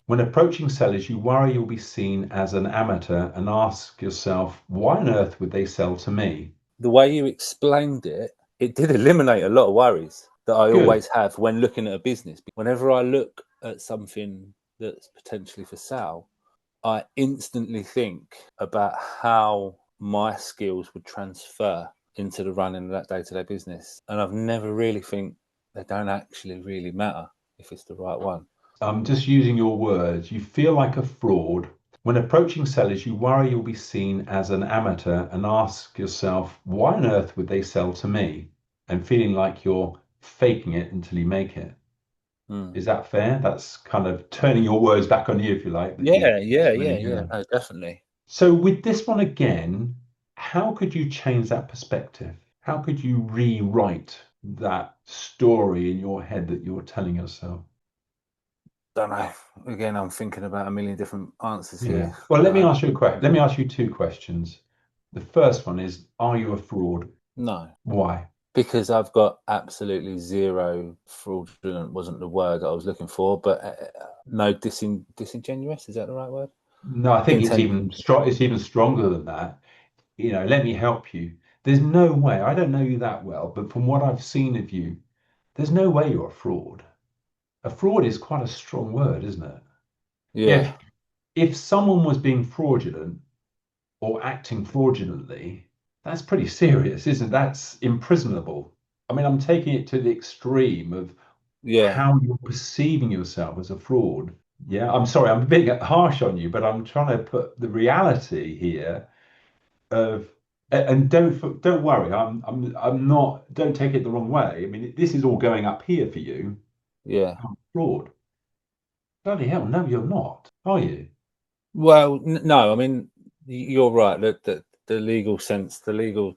When approaching sellers, you worry you'll be seen as an amateur and ask yourself, why on earth would they sell to me? The way you explained it, it did eliminate a lot of worries that I Good. always have when looking at a business. Whenever I look at something that's potentially for sale, I instantly think about how my skills would transfer into the running of that day-to-day business. And I've never really think they don't actually really matter if it's the right one. I'm just using your words. You feel like a fraud. When approaching sellers, you worry you'll be seen as an amateur and ask yourself, why on earth would they sell to me? And feeling like you're faking it until you make it. Mm. Is that fair? That's kind of turning your words back on you, if you like, that you Yeah. explaining. Yeah. No, definitely. So with this one again, how could you change that perspective? How could you rewrite that story in your head that you're telling yourself? Don't know. Again, I'm thinking about a million different answers Yeah. here. Well, let me Don't ask you a question. Let me ask you two questions. The first one is, are you a fraud? No, Why? because I've got absolutely zero fraudulent wasn't the word that I was looking for, but no disingenuous. Is that the right word? No, I think it's Intent. even strong. It's even stronger than that. Let me help you. There's no way. I don't know you that well, but from what I've seen of you, there's no way you're a fraud. A fraud is quite a strong word, isn't it? Yeah, If if someone was being fraudulent or acting fraudulently, that's pretty serious, isn't it? That's imprisonable. I mean, I'm taking it to the extreme of yeah. how you're perceiving yourself as a fraud. Yeah, I'm sorry, I'm being harsh on you, but I'm trying to put the reality here of, and don't worry, I'm not. Don't take it the wrong way. I mean, this is all going up here for you. Yeah. I'm a fraud. Bloody hell, no, you're not, are you? Well, no, I mean you're right. The legal sense, the legal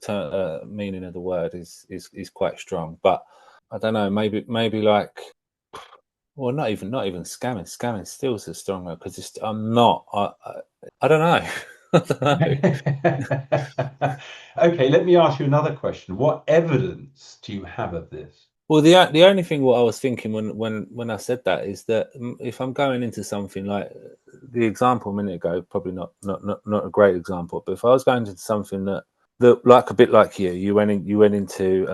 meaning of the word is quite strong. But I don't know. Maybe like, well, not even scamming. Scamming still is a strong word because I'm not. I don't know. I don't know. Okay, let me ask you another question. What evidence do you have of this? Well, the only thing what I was thinking when I said that is that if I'm going into something like the example a minute ago, probably not a great example, but if I was going into something that like a bit like you went into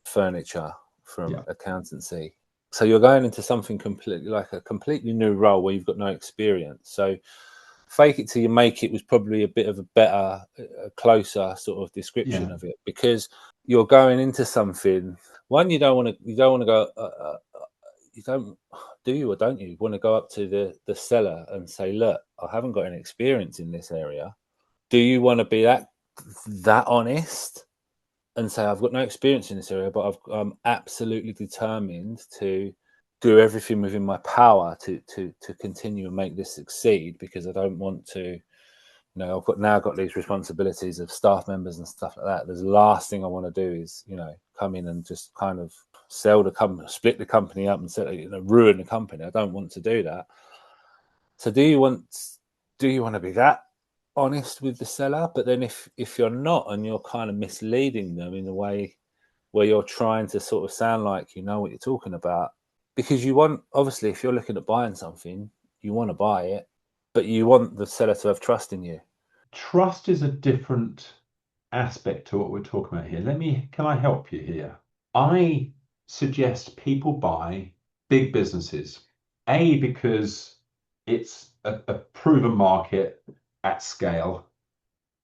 furniture from Yeah, accountancy, so you're going into something completely like a completely new role where you've got no experience. So fake it till you make it was probably a bit of a better, a closer sort of yeah, description of it because you're going into something. One, you don't want to go. You don't, do you or don't you want to go up to the seller and say, look, I haven't got any experience in this area. Do you want to be that honest and say, I've got no experience in this area, but I'm absolutely determined to do everything within my power to continue and make this succeed because I don't want to, I've got these responsibilities of staff members and stuff like that. The last thing I want to do is, come in and just kind of sell the company, split the company up, and ruin the company. I don't want to do that. So, do you want to be that honest with the seller? But then, if you're not, and you're kind of misleading them in a way where you're trying to sort of sound like you know what you're talking about, because you want, obviously, if you're looking at buying something, you want to buy it, but you want the seller to have trust in you. trust is a different aspect to what we're talking about here. Can I help you here? I suggest people buy big businesses. A, because it's a proven market at scale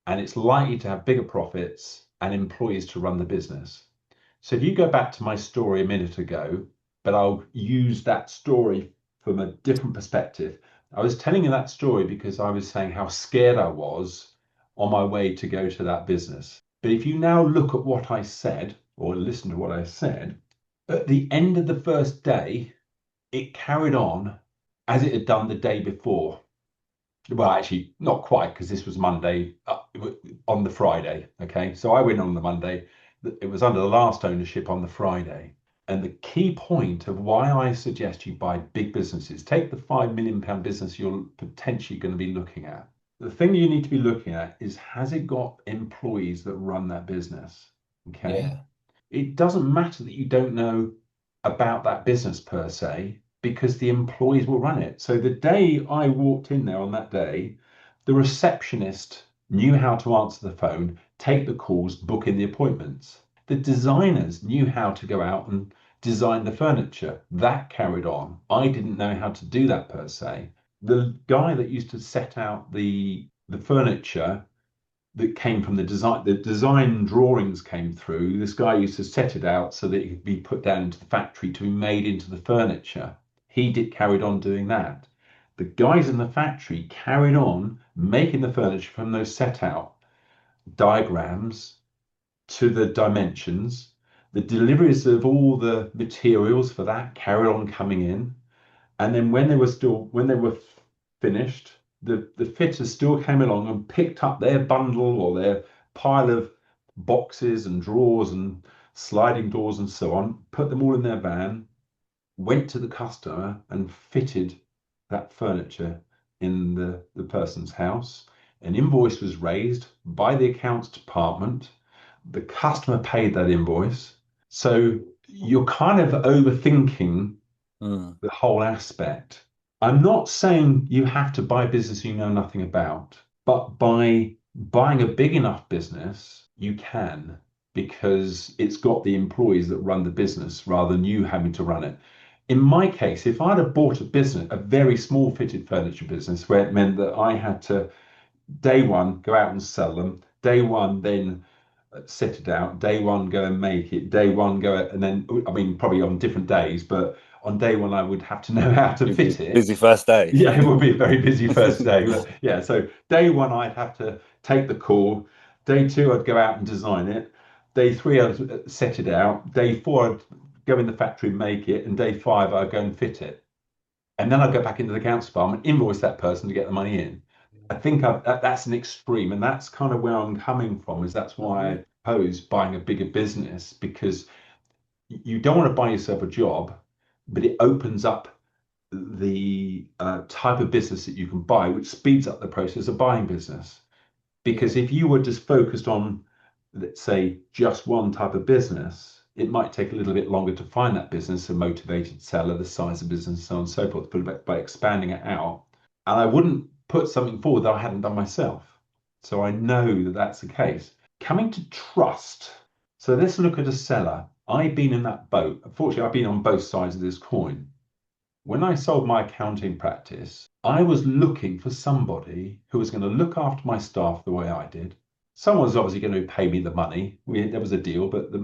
and it's likely to have bigger profits and employees to run the business. So if you go back to my story a minute ago, but I'll use that story from a different perspective. I was telling you that story because I was saying how scared I was on my way to go to that business. But if you now look at what I said or listen to what I said, at the end of the first day, it carried on as it had done the day before. Well, actually, not quite because this was Monday on the Friday. Okay. So I went on the Monday. It was under the last ownership on the Friday. And the key point of why I suggest you buy big businesses, take the £5 million business you're potentially going to be looking at. The thing you need to be looking at is, has it got employees that run that business? Okay. Yeah. It doesn't matter that you don't know about that business per se. because the employees will run it. So the day I walked in there on that day, the receptionist knew how to answer the phone, take the calls, book in the appointments. The designers knew how to go out and design the furniture. That carried on. I didn't know how to do that per se. The guy that used to set out the furniture that came from the design drawings came through. This guy used to set it out so that it could be put down into the factory to be made into the furniture. He carried on doing that. The guys in the factory carried on making the furniture from those set out diagrams to the dimensions. The deliveries of all the materials for that carried on coming in. And then when they were finished, the fitters still came along and picked up their bundle or their pile of boxes and drawers and sliding doors and so on, put them all in their van, went to the customer and fitted that furniture in the person's house. An invoice was raised by the accounts department. The customer paid that invoice. So you're kind of overthinking the whole aspect. I'm not saying you have to buy business you know nothing about, but by buying a big enough business, you can, because it's got the employees that run the business rather than you having to run it. In my case, if I'd have bought a business, a very small fitted furniture business, where it meant that I had to day one go out and sell them, day one then set it out, day one go and make it, day one go, and then I mean probably on different days, but on day one I would have to know how to fit it. Busy first day. Yeah, it would be a very busy first day. But yeah, so day one I'd have to take the call. Day two I'd go out and design it. Day three I'd set it out. Day four I'd go in the factory and make it, and day five I'd go and fit it. And then I'd go back into the accounts department, invoice that person to get the money in. I think that's an extreme, and that's kind of where I'm coming from. Is that's why I oppose buying a bigger business, because you don't want to buy yourself a job, but it opens up the type of business that you can buy, which speeds up the process of buying business. Because if you were just focused on, let's say, just one type of business, it might take a little bit longer to find that business, a motivated seller, the size of business, so on and so forth. But by expanding it out, and I wouldn't put something forward that I hadn't done myself. So I know that that's the case. Coming to trust. So let's look at a seller. I've been in that boat. Unfortunately, I've been on both sides of this coin. When I sold my accounting practice, I was looking for somebody who was going to look after my staff the way I did. Someone was obviously going to pay me the money. There was a deal, but the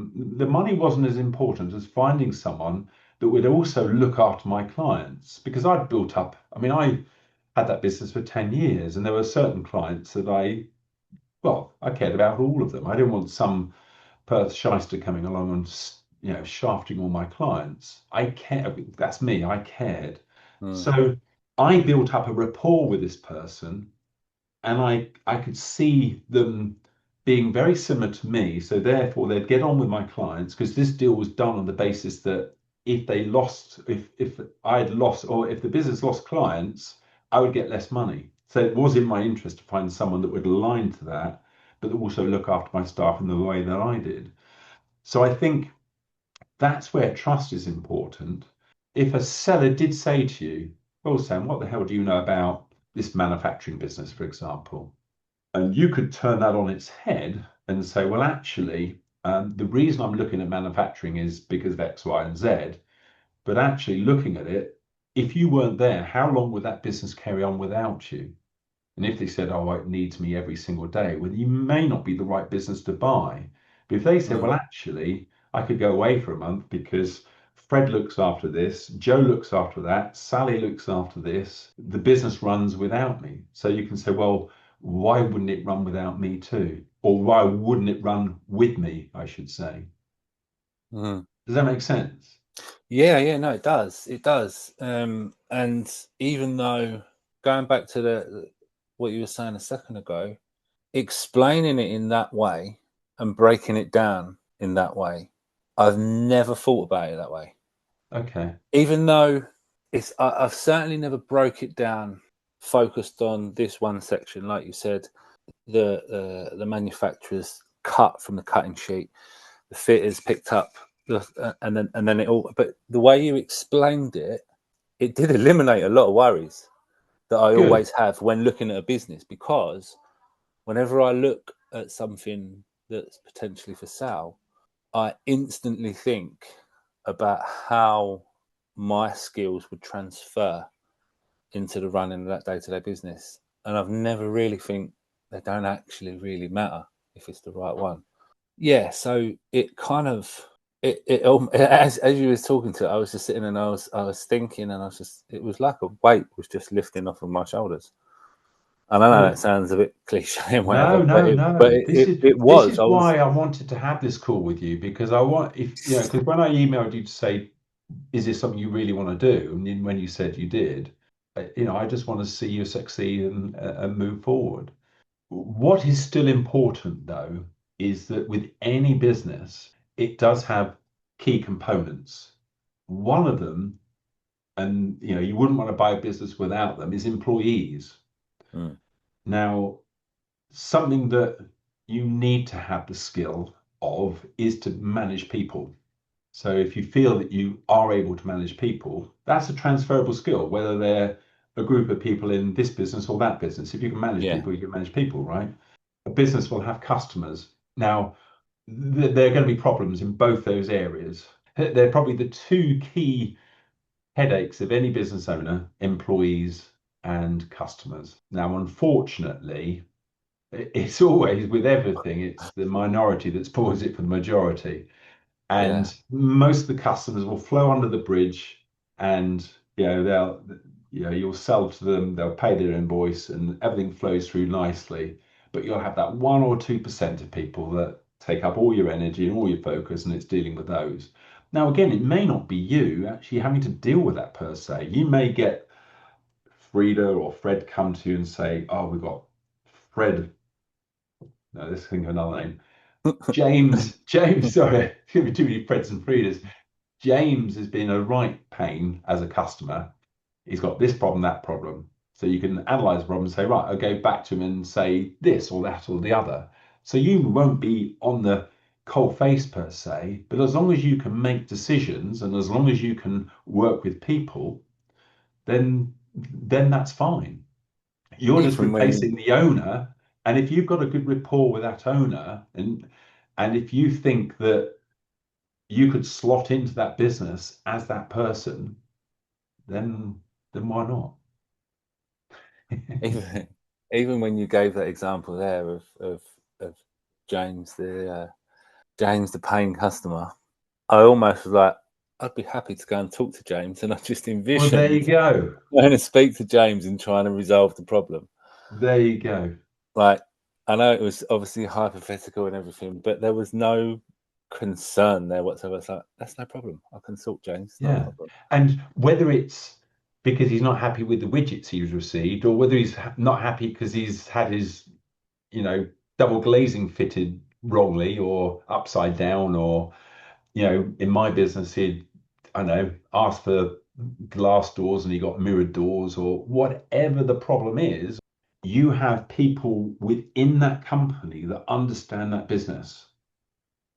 money wasn't as important as finding someone that would also look after my clients, because I'd built up, I mean, I had that business for 10 years and there were certain clients that I cared about all of them. I didn't want some Perth shyster coming along and shafting all my clients. I care. That's me. I cared. So I built up a rapport with this person, and I could see them being very similar to me. So therefore, they'd get on with my clients, because this deal was done on the basis that if I'd lost, or if the business lost clients, I would get less money. So it was in my interest to find someone that would align to that, but also look after my staff in the way that I did. So I think that's where trust is important. If a seller did say to you, well, Sam, what the hell do you know about this manufacturing business, for example? And you could turn that on its head and say, well, actually, the reason I'm looking at manufacturing is because of X, Y, and Z. But actually, looking at it, if you weren't there, how long would that business carry on without you? And if they said, oh, it needs me every single day, well, you may not be the right business to buy. But if they said, well, actually, I could go away for a month because Fred looks after this, Joe looks after that, Sally looks after this, the business runs without me. So you can say, well, why wouldn't it run without me too? Or why wouldn't it run with me, I should say? Does that make sense? Yeah, no, it does. It does. And even though, going back to what you were saying a second ago, explaining it in that way and breaking it down in that way, I've never thought about it that way. Okay. Even though I've certainly never broke it down, focused on this one section, like you said, the manufacturers cut from the cutting sheet, the fitters picked up, and then it all. But the way you explained it, it did eliminate a lot of worries that I Good. always have when looking at a business, because whenever I look at something that's potentially for sale, I instantly think about how my skills would transfer into the running of that day-to-day business. And I've never really think they don't actually really matter if it's the right one. Yeah, so it kind of as you was talking to it, I was just sitting and I was thinking, and it was like a weight was just lifting off of my shoulders. And I know that Good. sounds a bit cliche and whatever, No, but no, it no. but it This was. is I was why I wanted to have this call with you, because I want, if you know, because when I emailed you to say, is this something you really want to do? And then when you said you did, I just want to see you succeed and move forward. What is still important though is that with any business, it does have key components. One of them, and you wouldn't want to buy a business without them, is employees. mm, Now, something that you need to have the skill of is to manage people. So if you feel that you are able to manage people, that's a transferable skill, whether they're a group of people in this business or that business. If you can manage yeah, people, you can manage people, right? A business will have customers. Now, there are going to be problems in both those areas. They're probably the two key headaches of any business owner: employees and customers. Now, unfortunately, it's always with everything, it's the minority that spoils it for the majority. yeah. And most of the customers will flow under the bridge, and they'll you'll sell to them, they'll pay their invoice, and everything flows through nicely. But you'll have that 1 or 2% of people that take up all your energy and all your focus, and it's dealing with those. Now, again, it may not be you actually having to deal with that per se. You may get Frida or Fred come to you and say, "Oh, we've got Fred." No, let's think of another name. James, sorry, it's going to be too many Freds and Fridas. James has been a right pain as a customer. He's got this problem, that problem. So you can analyze the problem and say, right, I'll go back to him and say this or that or the other. So you won't be on the cold face per se, but as long as you can make decisions and as long as you can work with people, then that's fine. You're just Even when replacing the owner. And if you've got a good rapport with that owner, and if you think that you could slot into that business as that person, then why not? even even when you gave that example there of James the paying customer, I almost was like, I'd be happy to go and talk to James, and I just Well, there you envisioned go. going to speak to James and trying to resolve the problem. There you go. Like, I know it was obviously hypothetical and everything, but there was no concern there whatsoever. It's like, that's no problem. I can sort James. It's not a Yeah. problem. And whether it's because he's not happy with the widgets he's received, or whether he's not happy because he's had his, double glazing fitted wrongly or upside down, or, in my business, I don't know, asked for glass doors and he got mirrored doors, or whatever the problem is, you have people within that company that understand that business.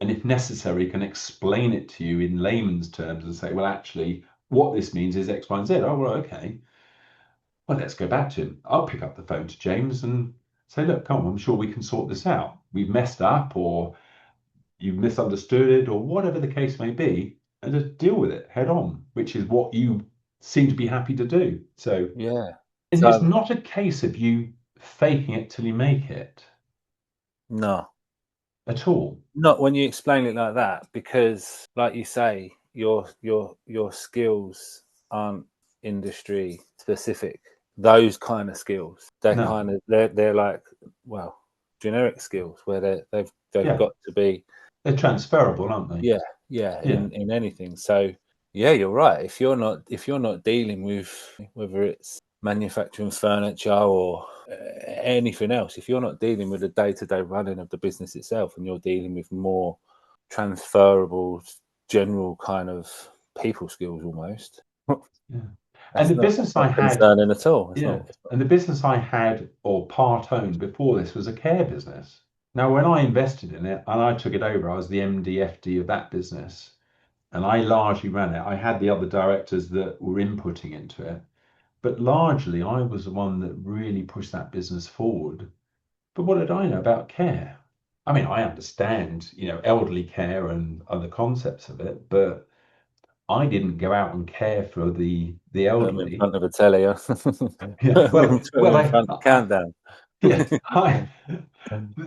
And if necessary, can explain it to you in layman's terms and say, well, actually, what this means is X, Y, and Z. Oh, well, okay. Well, let's go back to him. I'll pick up the phone to James and say, look, come on, I'm sure we can sort this out. We've messed up, or you've misunderstood it, or whatever the case may be, and just deal with it head on, which is what you seem to be happy to do. So, Yeah. and it's So not a case of you faking it till you make it no, at all. not when you explain it like that, because, like you say, your skills aren't industry specific. Those kind of skills, No. they're like, well, generic skills where they've Yeah. got to be. They're transferable, aren't they? Yeah, Yeah. in anything. So yeah, you're right. If you're not dealing with whether it's manufacturing furniture or anything else, if you're not dealing with the day-to-day running of the business itself, and you're dealing with more transferable, general kind of people skills, almost, Yeah. And that's business I not had, concerning at all. It's yeah, not. and the business I had or part owned before this was a care business. Now, when I invested in it and I took it over, I was the MD, FD of that business. and I largely ran it. I had the other directors that were inputting into it, but largely I was the one that really pushed that business forward. But what did I know about care? I mean, I understand, elderly care and other concepts of it, but I didn't go out and care for the Put them in elderly. front of a telly. Yeah, Put them in front of Countdown. Yeah,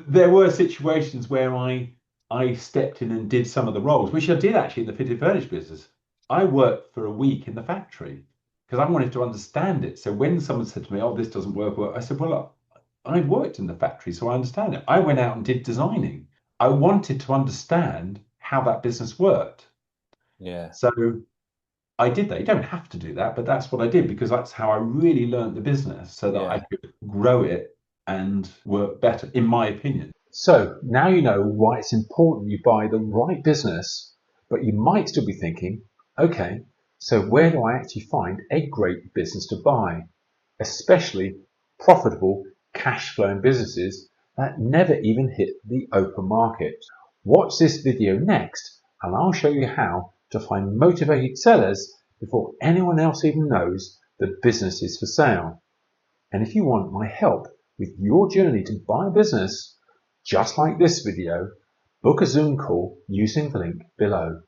there were situations where I stepped in and did some of the roles, which I did actually in the fitted furniture business. I worked for a week in the factory because I wanted to understand it. So when someone said to me, "Oh, this doesn't work," I said, "Well, I worked in the factory, so I understand it." I went out and did designing. I wanted to understand how that business worked. Yeah, So I did that. You don't have to do that, but that's what I did because that's how I really learned the business so that I yeah, could grow it and work better, in my opinion. So now you know why it's important you buy the right business, but you might still be thinking, okay, so where do I actually find a great business to buy? Especially profitable cash flowing businesses that never even hit the open market. Watch this video next and I'll show you how to find motivated sellers before anyone else even knows the business is for sale. And if you want my help with your journey to buy a business, just like this video, book a Zoom call using the link below.